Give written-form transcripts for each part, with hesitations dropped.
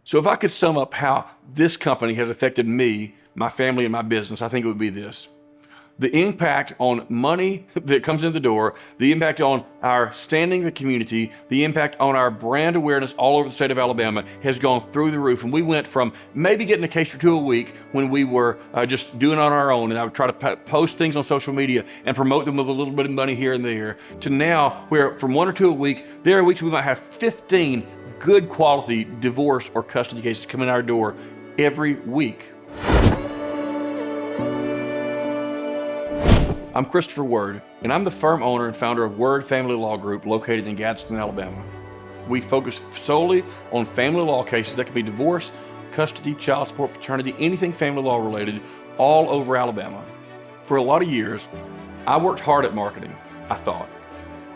So if I could sum up how this company has affected me, my family, and my business, I think it would be this. The impact on money that comes in the door, the impact on our standing in the community, the impact on our brand awareness all over the state of Alabama has gone through the roof. And we went from maybe getting a case or two a week when we were just doing it on our own, and I would try to post things on social media and promote them with a little bit of money here and there, to now where from one or two a week, there are weeks we might have 15 good quality divorce or custody cases come in our door every week. I'm Christopher Word, and I'm the firm owner and founder of Word Family Law Group located in Gadsden, Alabama. We focus solely on family law cases that could be divorce, custody, child support, paternity, anything family law related, all over Alabama. For a lot of years, I worked hard at marketing, I thought.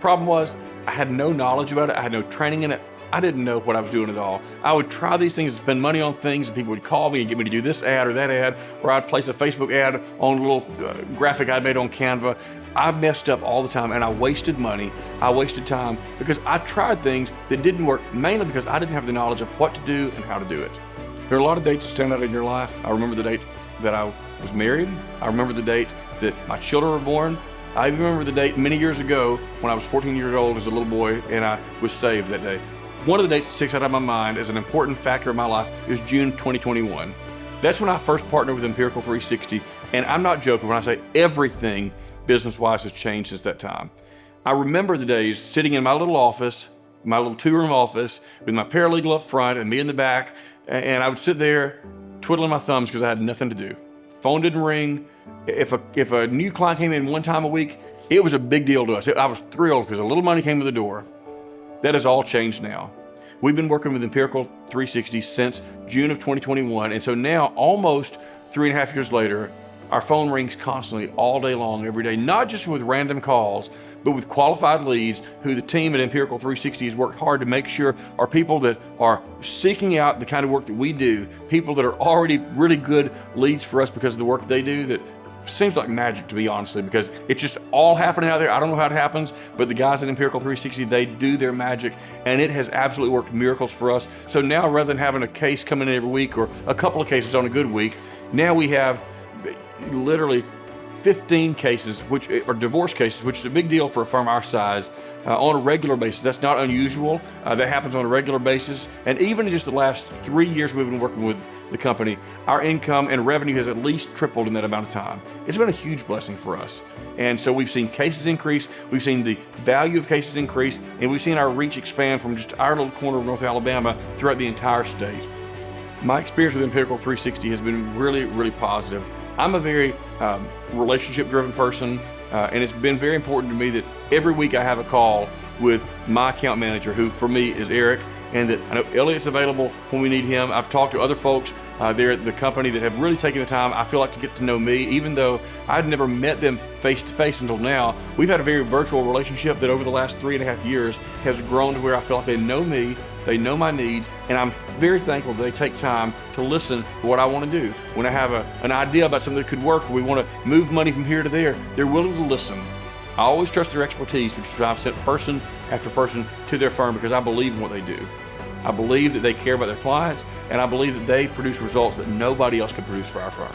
Problem was, I had no knowledge about it, I had no training in it, I didn't know what I was doing at all. I would try these things and spend money on things, and people would call me and get me to do this ad or that ad, or I'd place a Facebook ad on a little graphic I'd made on Canva. I messed up all the time, and I wasted money, I wasted time, because I tried things that didn't work, mainly because I didn't have the knowledge of what to do and how to do it. There are a lot of dates that stand out in your life. I remember the date that I was married. I remember the date that my children were born. I even remember the date many years ago when I was 14 years old as a little boy, and I was saved that day. One of the dates that sticks out of my mind as an important factor in my life is June 2021. That's when I first partnered with Empirical 360, and I'm not joking when I say everything business-wise has changed since that time. I remember the days sitting in my little office, my little two-room office, with my paralegal up front and me in the back, and I would sit there twiddling my thumbs because I had nothing to do. Phone didn't ring. If a new client came in one time a week, it was a big deal to us. I was thrilled because a little money came to the door. That has all changed now. We've been working with Empirical 360 since June of 2021, and so now, almost 3.5 years later, our phone rings constantly, all day long, every day, not just with random calls, but with qualified leads who the team at Empirical 360 has worked hard to make sure are people that are seeking out the kind of work that we do, people that are already really good leads for us because of the work they do, that seems like magic, to be honest, because it's just all happening out there. I don't know how it happens, but the guys at Empirical 360, they do their magic, and it has absolutely worked miracles for us. So now, rather than having a case coming in every week or a couple of cases on a good week, now we have literally 15 cases, which are divorce cases, which is a big deal for a firm our size, on a regular basis. That's not unusual. That happens on a regular basis. And even in just the last 3 years we've been working with the company, our income and revenue has at least tripled in that amount of time. It's been a huge blessing for us. And so we've seen cases increase, we've seen the value of cases increase, and we've seen our reach expand from just our little corner of North Alabama throughout the entire state. My experience with Empirical 360 has been really, really positive. I'm a very relationship-driven person, and it's been very important to me that every week I have a call with my account manager, who for me is Eric, and that I know Elliot's available when we need him. I've talked to other folks there at the company that have really taken the time, I feel like, to get to know me, even though I'd never met them face-to-face until now. We've had a very virtual relationship that over the last 3.5 years has grown to where I feel like they know me, they know my needs, and I'm very thankful that they take time to listen to what I want to do. When I have an idea about something that could work, or we want to move money from here to there, they're willing to listen. I always trust their expertise, which is why I've sent person after person to their firm, because I believe in what they do. I believe that they care about their clients, and I believe that they produce results that nobody else can produce for our firm.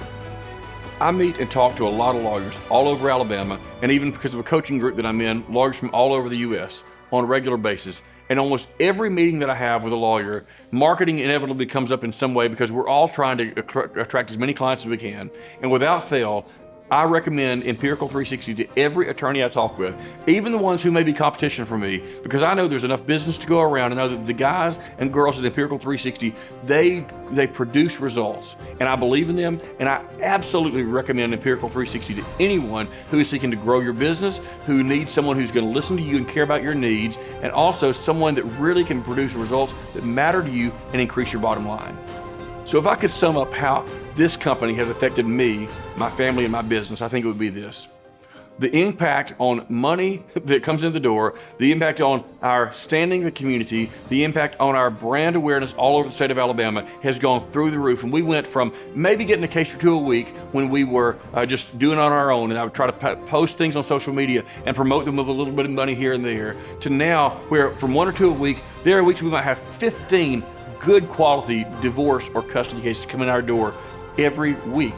I meet and talk to a lot of lawyers all over Alabama, and even because of a coaching group that I'm in, lawyers from all over the U.S. on a regular basis. And almost every meeting that I have with a lawyer, marketing inevitably comes up in some way, because we're all trying to attract as many clients as we can. And without fail, I recommend Empirical 360 to every attorney I talk with, even the ones who may be competition for me, because I know there's enough business to go around, and know that the guys and girls at Empirical 360, they produce results, and I believe in them, and I absolutely recommend Empirical 360 to anyone who is seeking to grow your business, who needs someone who's going to listen to you and care about your needs, and also someone that really can produce results that matter to you and increase your bottom line. So if I could sum up how this company has affected me, my family, and my business, I think it would be this. The impact on money that comes in the door, the impact on our standing in the community, the impact on our brand awareness all over the state of Alabama has gone through the roof. And we went from maybe getting a case or two a week when we were just doing it on our own, and I would try to post things on social media and promote them with a little bit of money here and there, to now where from one or two a week, there are weeks we might have 15 good quality divorce or custody cases come in our door every week.